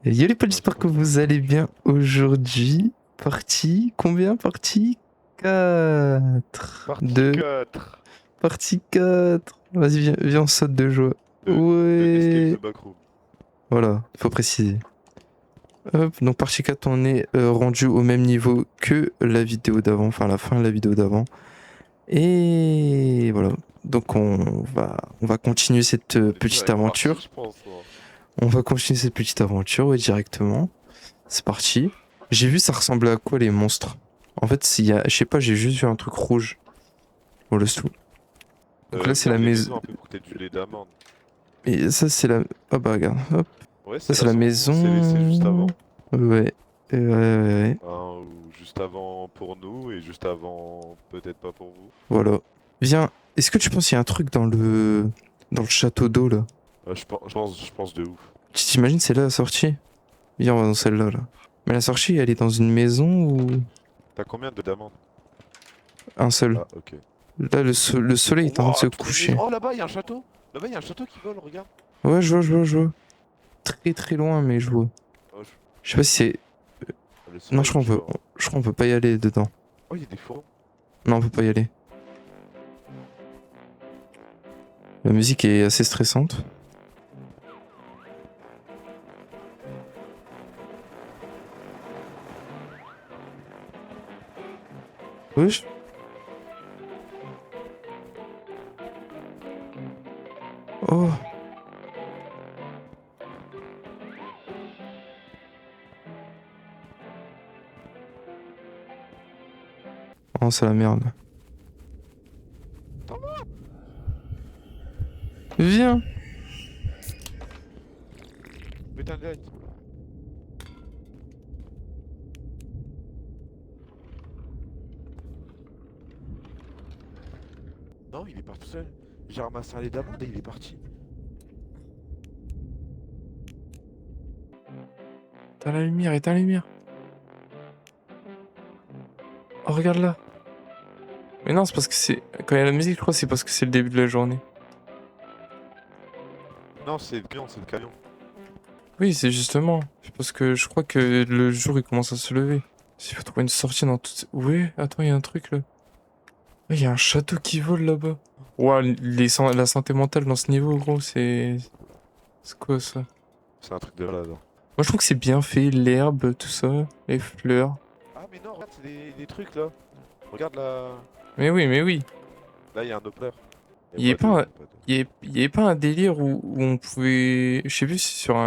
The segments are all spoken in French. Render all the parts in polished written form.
Yo les potes, Ouais, je j'espère que pense. vous allez bien aujourd'hui. Partie combien? Partie 4 Partie de 4 partie 4. Vas-y, viens, on saute de joie. de Escape Ouais. the Backroom. Voilà, il faut préciser. Hop, donc partie 4, on est rendu au même niveau que la vidéo d'avant, enfin la fin de la vidéo d'avant. Et voilà. Donc on va continuer cette On est petite direct parti, aventure. je pense, moi. On va continuer cette petite aventure, ouais, directement. C'est parti. J'ai vu ça ressemblait à quoi les monstres. En fait, s'il y a, je sais pas, j'ai juste vu un truc rouge. Bon, laisse tout. Donc là, c'est la Regarde les maison. maisons un peu pour que t'aies du lait d'amande. Et ça, c'est la. Ah bah regarde, hop. Ouais, Ça, c'est c'est là la on s'est laissé juste maison. avant. Ouais. Ouais. Hein, ou juste avant pour nous et juste avant peut-être pas pour vous. Voilà. Viens. Est-ce que tu penses qu'il y a un truc dans le château d'eau là? Je pense de ouf. Tu t'imagines, c'est là la sortie? Viens, on va dans celle-là là. Mais la sortie, elle est dans une maison ou T'as combien de d'amande? un seul? Ah, ok. Là, le soleil est en train de se Wow, toutes les maisons. coucher. Oh, là-bas, il y a un château. Là-bas, il y a un château qui vole, regarde. Ouais, je vois. Très très loin, mais je vois. Oh, Je sais pas si c'est. le Non, soleil est chaud, hein. je crois qu'on peut pas y aller dedans. Oh, il y a des fourrons. Non, on peut pas y aller. La musique est assez stressante. Wesh. Oh. Oh, c'est la merde. Viens. Putain de light. Non, il est parti tout seul. J'ai ramassé un lait d'amande et il est parti. Éteins la lumière, éteins la lumière. Oh, regarde là. Mais non, c'est parce que c'est. Quand il y a la musique, je crois, c'est parce que c'est le début de la journée. Non, c'est le camion, c'est le camion. Oui, c'est justement. C'est parce que je crois que le jour il commence à se lever. S'il faut trouver une sortie dans toute. Ouais, attends, il y a un truc là. Il y a un château qui vole là-bas. Ouah, la santé mentale dans ce niveau, gros, c'est. C'est quoi ça? Moi, C'est un truc de malade, hein. je trouve que c'est bien fait, l'herbe, tout ça, les fleurs. Ah, mais non, regarde, c'est des trucs là. Regarde là. Mais oui, mais oui. Là, il y a un Doppler. Il Il n'y y a avait pas de. pas un, Y a pas de... il y avait pas un délire où on pouvait. Je sais plus si sur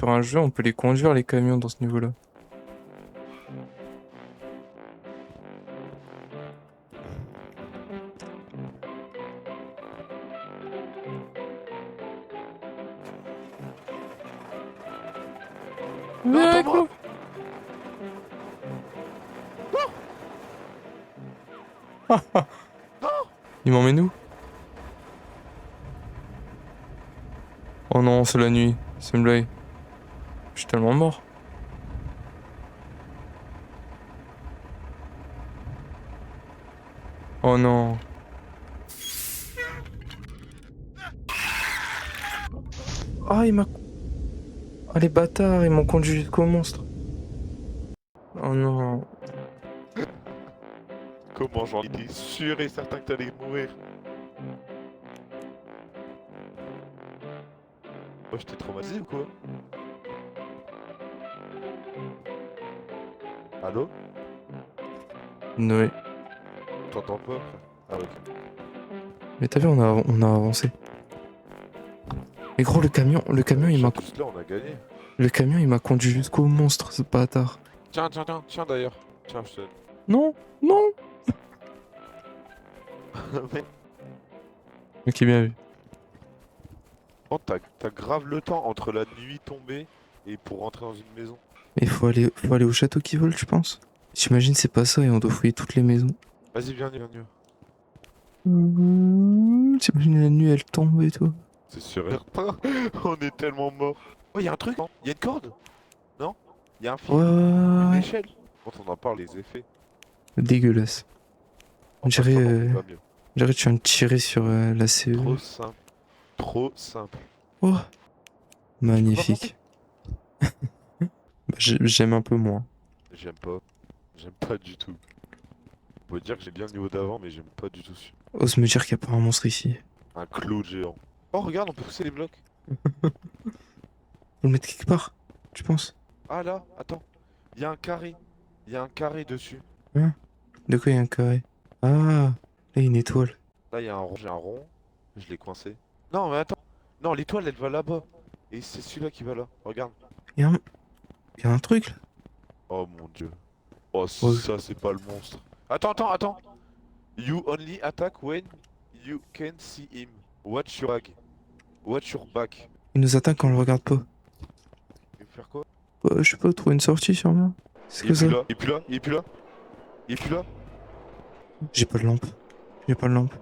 un jeu on peut les conduire les camions dans ce niveau-là. Non, Viens avec attends-moi! nous. Non! Il m'emmène où? Oh non, c'est la nuit. C'est une blague. Je suis tellement mort. Oh non. Ah, il m'a. Ah, les bâtards, ils m'ont conduit jusqu'au monstre. Oh non. Comment j'en étais sûr et certain que t'allais mourir? Moi, j'étais traumatisé ou quoi? Allô? Noé. T'entends pas, frère? Ah, ok. Mais t'as vu, on a avancé. Mais gros, Juste là, on a gagné. le camion, il m'a conduit jusqu'au monstre, ce bâtard. Tiens d'ailleurs. Tiens, je te. Non, non. Mais Ok, bien vu. oh, t'as grave le temps entre la nuit tombée et pour rentrer dans une maison. Mais faut aller au château qui vole, tu penses? J'imagine c'est pas ça et on doit fouiller toutes les maisons. Vas-y, viens. T'imagines la nuit, elle tombe et tout. C'est sûr et certain. On est tellement morts. Oh, y'a un truc, non? Y'a une corde? Non? Y'a un fil? Une Ouais. échelle? Quand on en parle, les effets. Dégueulasse. On En dirait, face, on fait pas mieux. que tu viens de tirer sur la CE. Trop simple. Trop simple. Oh, Tu peux pas monter? magnifique. J'aime un peu moins. J'aime pas. J'aime pas du tout. On peut dire que j'ai bien le niveau d'avant, mais j'aime pas du tout celui. Ose me dire qu'il n'y a pas un monstre ici. Un cloud géant. Oh, regarde, on peut pousser les blocs. Faut le mettre quelque part, tu penses? Ah là, attends. Il y a un carré. Il y a un carré dessus. Hein? De quoi il y a un carré? Ah, là il y a une étoile. Là, il y a un rond. J'ai un rond. Je l'ai coincé. Non, mais attends. Non, l'étoile, elle va là-bas. Et c'est celui-là qui va là. Regarde. Il y a un, il y a un truc là. Oh mon dieu. Oh, Ouais. ça, c'est pas le monstre. Attends, attends, attends. You only attack when you can see him. Watch your back. Watch your back. Il nous attaque quand on le regarde pas. Il veut faire quoi? Je sais pas, trouver une sortie sûrement. C'est Il que est ça? plus là, il est plus là, il est plus là. Il est plus là. J'ai pas de lampe. J'ai pas de lampe.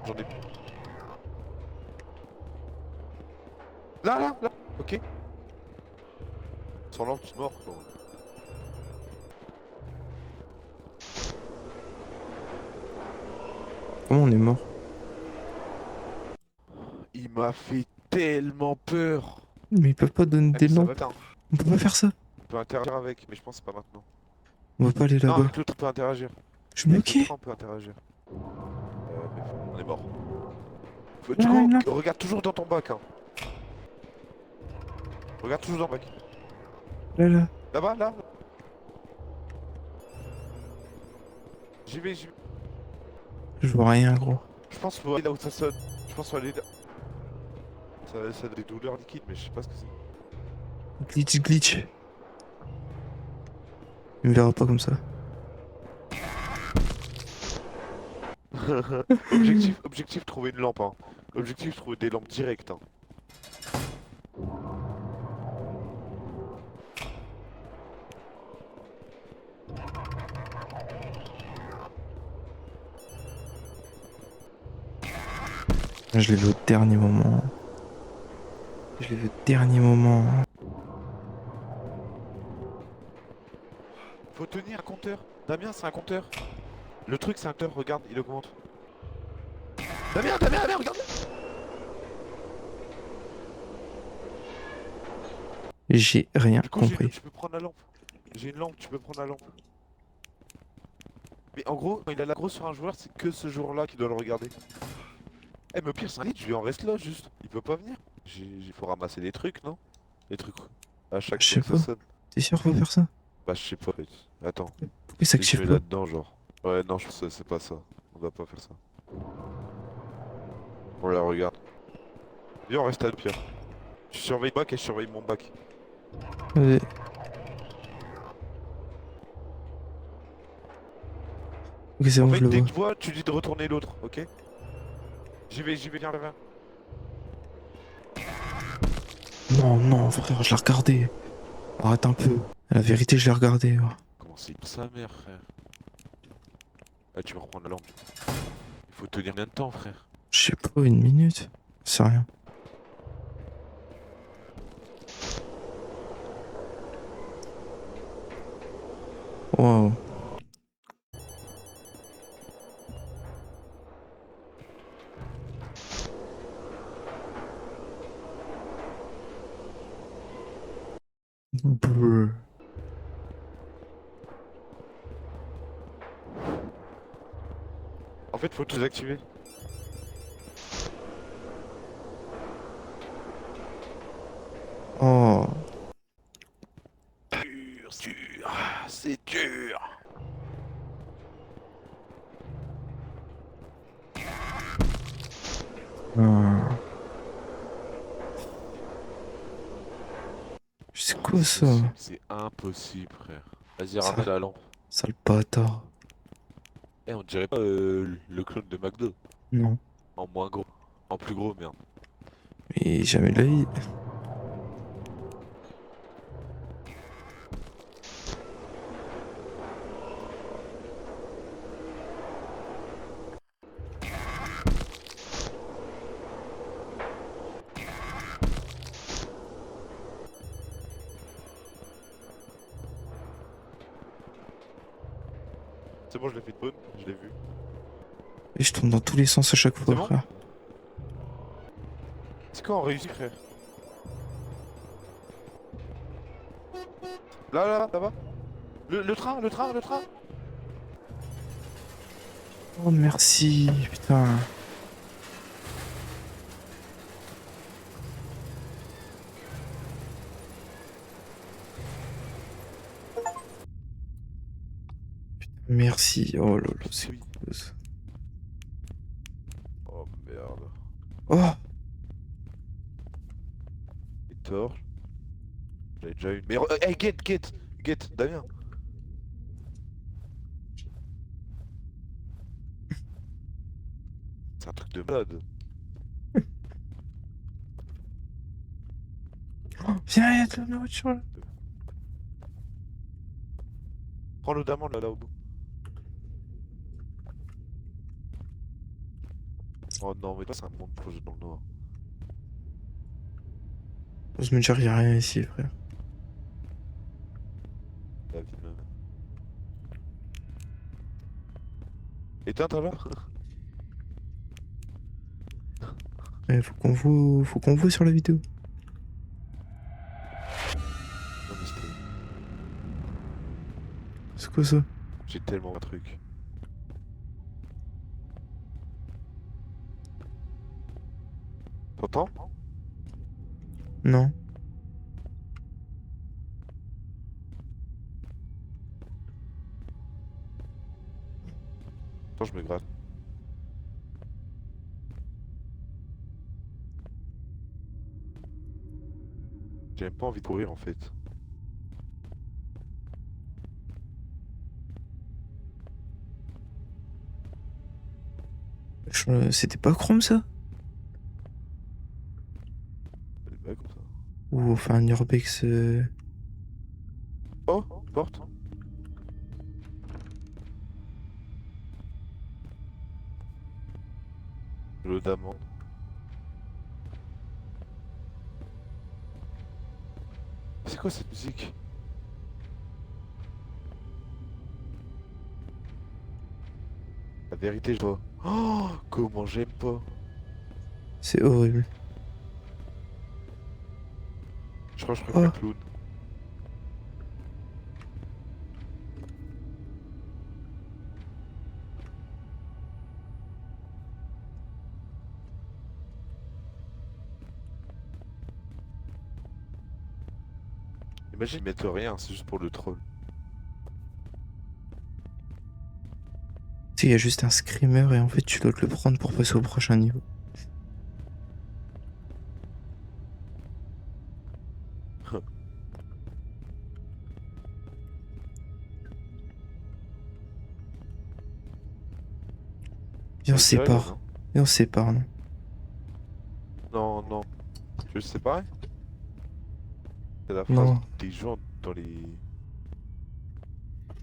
J'en ai. Là, là, là. Ok. Sans lampe, tu es mort, quoi. Comment on est mort? Il m'a fait tellement peur. Mais ils peuvent pas donner Eh, des mais ça va, lampes. attends. On peut pas faire ça. On peut interagir avec, mais je pense que c'est pas maintenant. On va pas aller Non, là-bas. avec l'autre, on peut interagir. Je suis Avec bloqué. l'autre, on peut interagir. Mais on est mort. Ouais, Du coup, là. regarde toujours dans ton bac, hein. Regarde toujours dans le bac. Là. Là-bas, là. J'y vais, j'y vais. Je vois rien, gros. Je pense qu'il faut aller là où ça sonne. Je pense qu'il faut aller là. Ça a des douleurs liquides, mais je sais pas ce que c'est. Glitch. Il me verra pas comme ça. Objectif, trouver une lampe, hein. Objectif, trouver des lampes directes, hein. Je l'ai vu au dernier moment. Faut tenir un compteur. Damien, c'est un compteur. Le truc, c'est un compteur, regarde, il augmente. Damien, regarde. J'ai rien Du coup, compris. tu peux prendre la lampe. J'ai une lampe, tu peux prendre la lampe. Mais en gros, quand il a la grosse sur un joueur, c'est que ce joueur-là qui doit le regarder. Eh, mais au pire, c'est un lit, je lui en reste là, juste. Il peut pas venir. Il faut ramasser des trucs, non? Des trucs. À chaque Je sais fois que ça pas. sonne. T'es sûr qu'on va faire ça? Bah, je sais pas. Attends. Pourquoi il Je s'active vais pas? là-dedans, genre. Ouais, non, je sais, c'est pas ça. On doit pas faire ça. Voilà, regarde. Viens, on reste à deux, Pierre. Tu surveilles le bac et je surveille mon bac. Ouais. Ok, c'est En bon, fait, je le dès vois. que tu vois, tu dis de retourner l'autre, ok? J'y vais, viens, viens. Non, frère, je l'ai regardé. Arrête un peu. La vérité, je l'ai regardé. Comment c'est sa mère, frère? Ah, tu vas reprendre la lampe. Il faut tenir combien de temps, frère? Je sais pas, une minute. C'est rien. Wow. Brr. En fait, faut tout activer. Oh. Dur. Ah, c'est dur. Ah. C'est quoi ça? C'est impossible, frère. Vas-y, Ça- ramène la lampe. Sale bâtard. Eh, on dirait pas le clone de McDo. Non. En moins gros. En plus gros, merde. Mais jamais de la vie. C'est bon, je l'ai fait de bonne, je l'ai vu. Et je tourne dans tous les sens à chaque fois, C'est bon frère. C'est quand on réussit, frère? Là-bas. Le train, le train, le train. Oh, merci, putain. Merci. Oh là là, c'est Oui. quoi ça? Oh merde. Oh, Les torches. J'avais déjà une. Mais hey, get, Damien. C'est un truc de malade. viens, il y a de la nourriture là. Prends l'eau d'amande là, au bout. Oh non, mais toi, c'est un monde plongé dans le noir. J'ose me dire, il y a rien ici, frère. La vie même. Éteins ta là. Faut qu'on voit sur la vidéo. Non, mais c'était. C'est quoi ça? J'ai tellement un truc. T'entends? Non. Attends, je me gratte. J'ai même pas envie de courir en fait. C'était pas Chrome ça? Ouais, comme ça. Ou enfin un Urbex. Oh, porte. L'eau d'amande. C'est quoi cette musique? La vérité, je dois. Oh, comment j'aime pas. C'est horrible. Je crois que je Oh, préfère Clown. Imagine, ils mettent rien, c'est juste pour le troll. tu sais, il y a juste un screamer et en fait tu dois te le prendre pour passer au prochain niveau. Et on On se est déjà là, sépare. non? Et on se sépare, non? Non, non. Tu veux se séparer? C'est la phrase Non. des gens dans les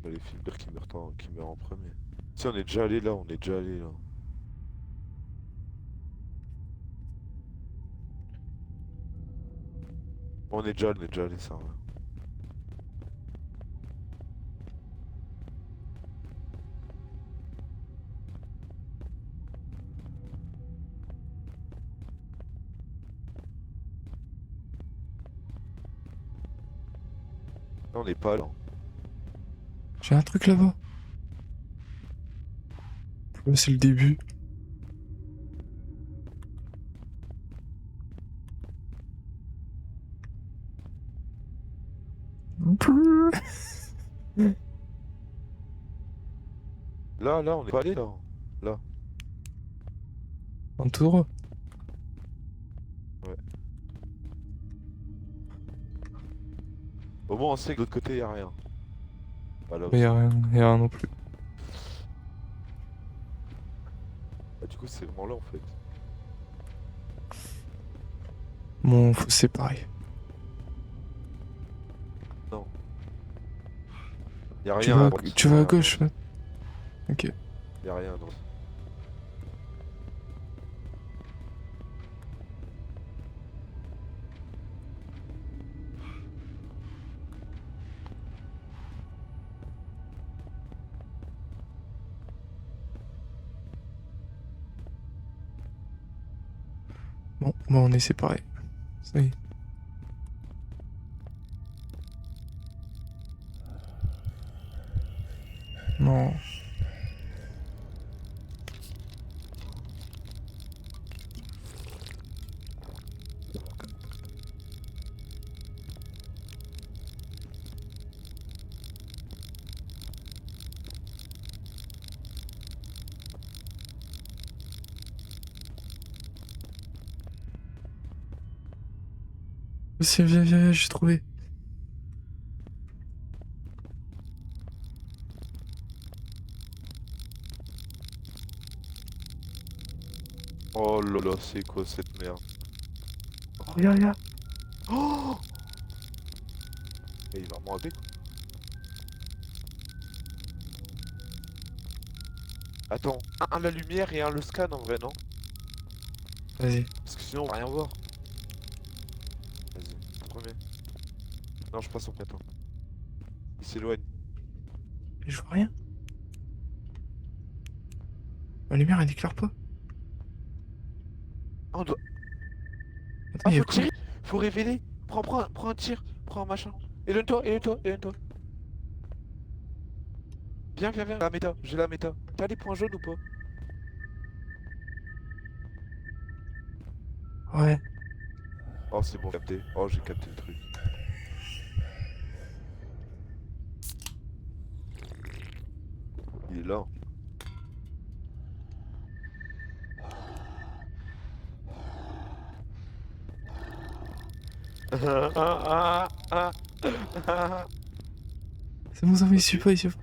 films d'heure qui meurt en premier. Si on est déjà allé là, on est déjà allé là. On est déjà allé ça. Ouais. Là, on n'est pas là. J'ai un truc là-bas. Ouais, c'est le début. Là, on n'est pas allé là. Là. Un tour. Ouais. Au moins, on sait que de l'autre côté, y a rien. Bah là Mais aussi. y a rien non plus. Bah, du coup, c'est vraiment là en fait. Bon, faut se séparer. Non. Y a rien à droite. Tu Y a vas à rien à gauche, droite. là. Ok. Y a rien à droite. Bon, bah on est séparés. Ça y est. non. Viens, viens, viens, viens, j'ai trouvé. Oh là là, c'est quoi cette merde? Oh, regarde, regarde. Oh, mais il va me rater. Attends, un la lumière et un le scan en vrai, non? Vas-y. Parce que sinon on va rien voir. Vas-y, premier. Non, je passe en attends. Il s'éloigne. Mais je vois rien. La lumière, elle éclaire pas. Ah, on doit... Attends, Ah, il y a faut quoi? tirer. Faut révéler. Prends un tir. Prends un machin. Éloigne-toi, éloigne-toi, éloigne-toi. Viens, viens, viens. La méta, j'ai la méta. T'as les points jaunes ou pas? Ouais. Oh, c'est bon, capté. Oh, j'ai capté le truc. Il est là. C'est bon, ça va, il suit Ok. pas, il suit pas.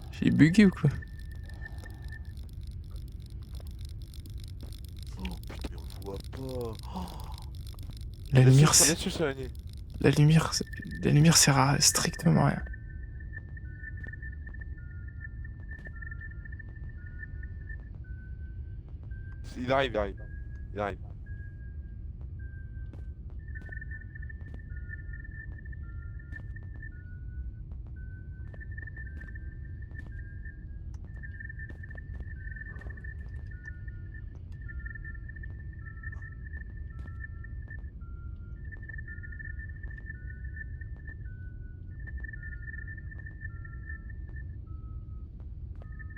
J'ai bugué ou quoi? Oh putain, mais on le voit pas. Oh. La lumière, Laisse-le s'éloigner. la lumière, la lumière sert à strictement rien. Il arrive, il arrive. Il arrive.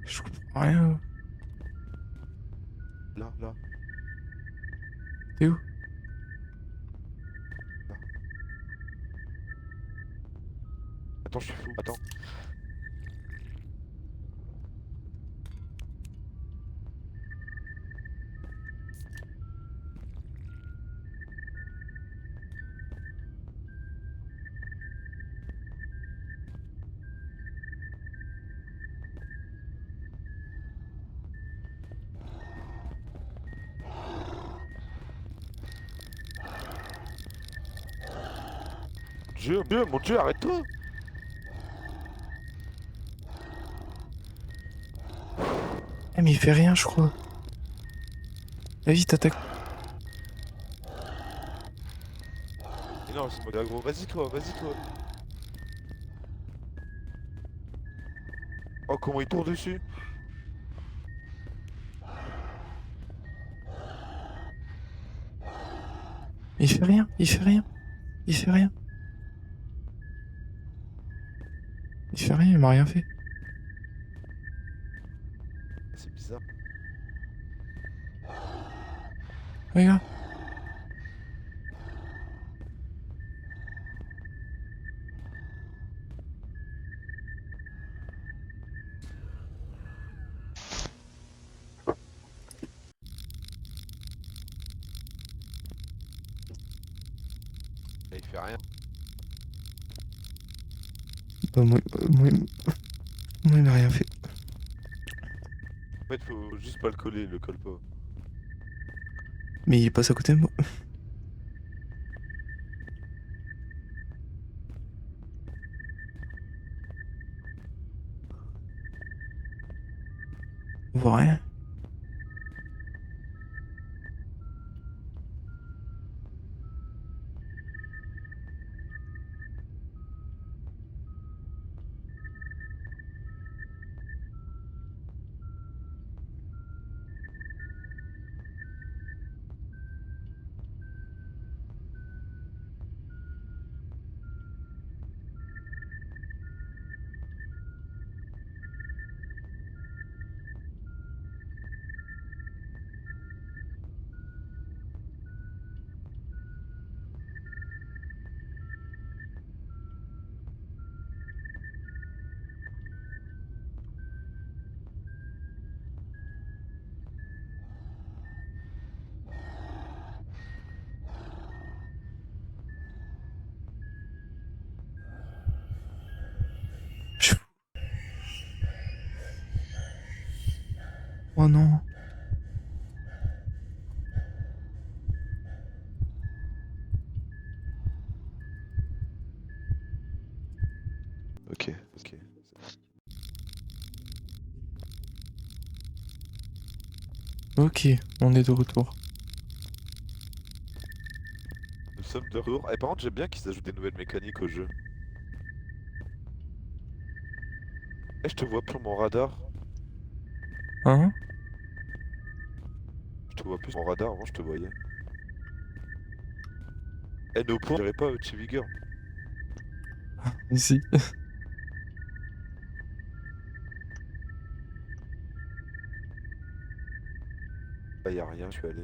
Je comprends rien. Là, là, T'es où? là. Attends, je suis fou. Attends. Mon Dieu, arrête-toi! Eh, mais il fait rien, je crois. Vas-y, t'attaques. Mais non, c'est mode aggro. Vas-y, toi, vas-y, toi. Oh, comment il tourne dessus? Il fait rien, il fait rien, il fait rien. Il fait rien, il m'a rien fait. C'est bizarre. Regarde. Et il fait rien. Bah, moi, il m'a rien fait. En fait, faut juste pas le coller, il le colle pas. Mais il passe à côté de moi. On voit rien. Oh non. Ok, ok. Ok, on est de retour. Nous sommes de retour. Et par contre, j'aime bien qu'ils ajoutent des nouvelles mécaniques au jeu. Eh, je te vois plus sur mon radar. Hein? Je te vois plus sur mon radar, avant je te voyais. Eh, nos points, on dirait pas Chibi Girl. Ici. Ah, y a rien, je suis allé.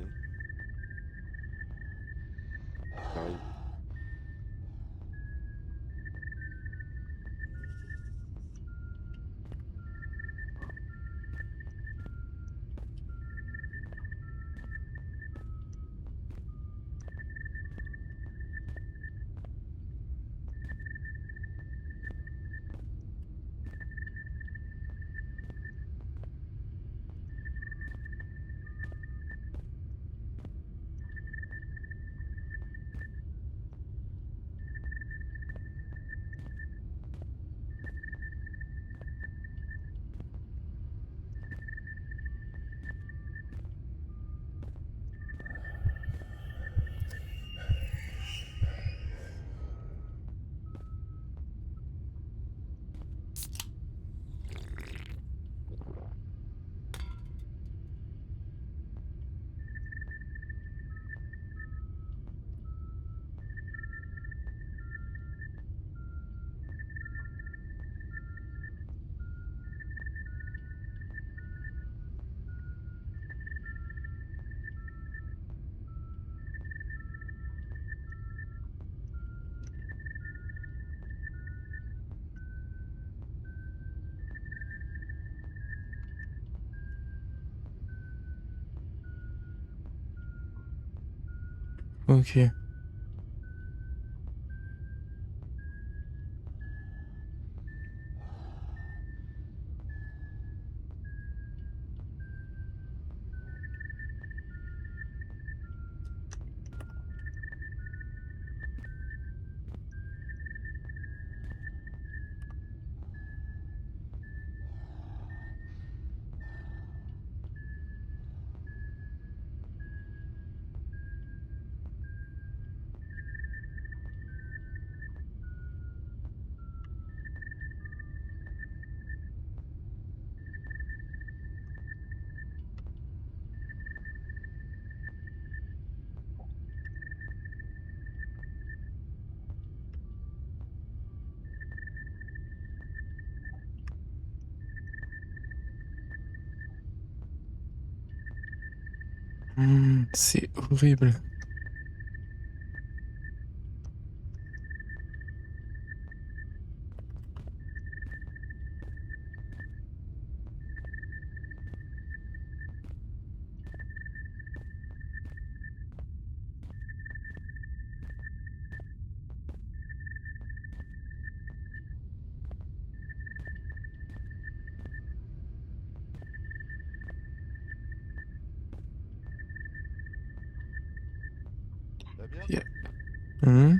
J'arrive. Ok. C'est horrible. Damien? Yeah. Hmm.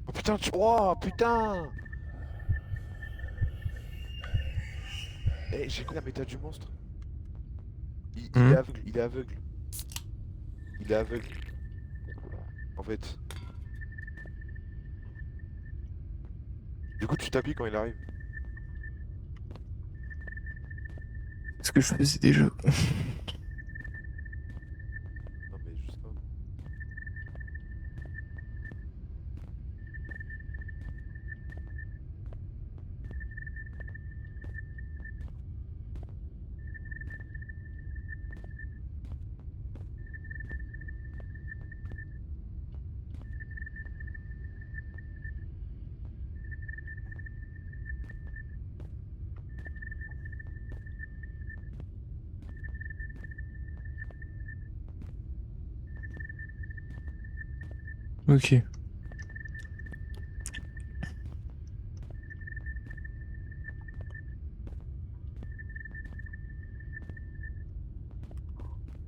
Oh putain, Oh putain! Eh, j'ai compris la méta du monstre. Il est Hmm. aveugle, il est aveugle. Il est aveugle. En fait. Du coup, tu t'appuies quand il arrive. Ce que je faisais déjà. Non, mais juste pas. Ok.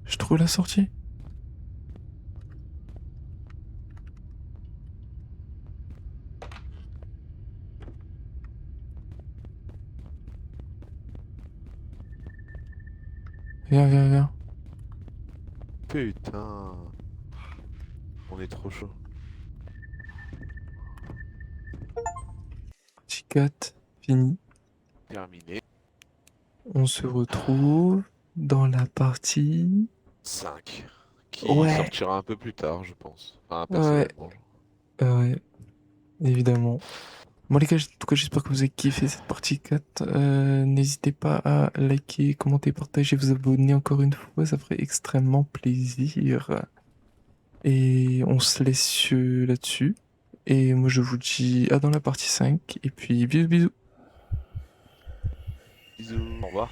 Je trouve la sortie. Viens, viens, viens. Putain. On est trop chaud. Partie 4, fini. Terminé. On se retrouve dans la partie... 5. Qui Ouais, sortira un peu plus tard, je pense. Enfin, ouais, personnellement. ouais, évidemment. Bon les gars, en tout cas j'espère que vous avez kiffé cette partie 4. N'hésitez pas à liker, commenter, partager, vous abonner encore une fois, ça ferait extrêmement plaisir. Et on se laisse là-dessus. Et moi je vous dis à dans la partie 5. Et puis bisous bisous. Bisous. Au revoir.